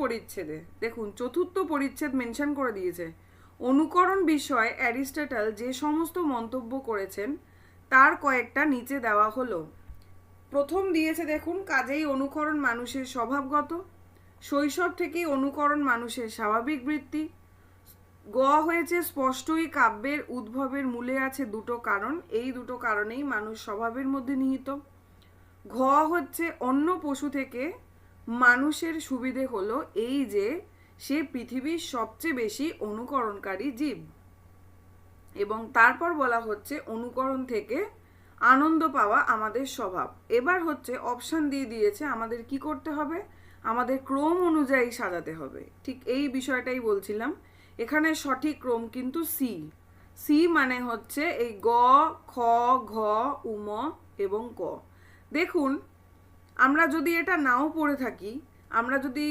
পরিচ্ছেদে, দেখুন চতুর্থ পরিচ্ছেদ মেনশন করে দিয়েছে, অনুকরণ বিষয়ে অ্যারিস্টটল যে সমস্ত মন্তব্য করেছেন তার কয়েকটা নিচে দেওয়া হলো। প্রথম দিয়েছে দেখুন, কাজেই অনুকরণ মানুষের স্বভাবগত, শৈশব থেকেই অনুকরণ মানুষের স্বাভাবিক বৃত্তি। গ হয়েছে স্পষ্টই কাব্যের উদ্ভবের মূলে আছে দুটো কারণ, এই দুটো কারণেই মানুষ স্বভাবের মধ্যে নিহিত। ঘ হচ্ছে অন্য পশু থেকে মানুষের সুবিধে হলো এই যে সে পৃথিবীর সবচেয়ে বেশি অনুকরণকারী জীব, এবং তারপর বলা হচ্ছে অনুকরণ থেকে আনন্দ পাওয়া আমাদের স্বভাব। এবার হচ্ছে অপশান দিয়ে দিয়েছে আমাদের কি করতে হবে, আমাদের ক্রম অনুযায়ী সাজাতে হবে। ঠিক এই বিষয়টাই বলছিলাম, এখানে সঠিক ক্রম কিন্তু সি। সি মানে হচ্ছে এই গ, খ, ঘ, উম এবং ক। দেখুন আমরা যদি এটা নাও পড়ে থাকি, আমরা যদি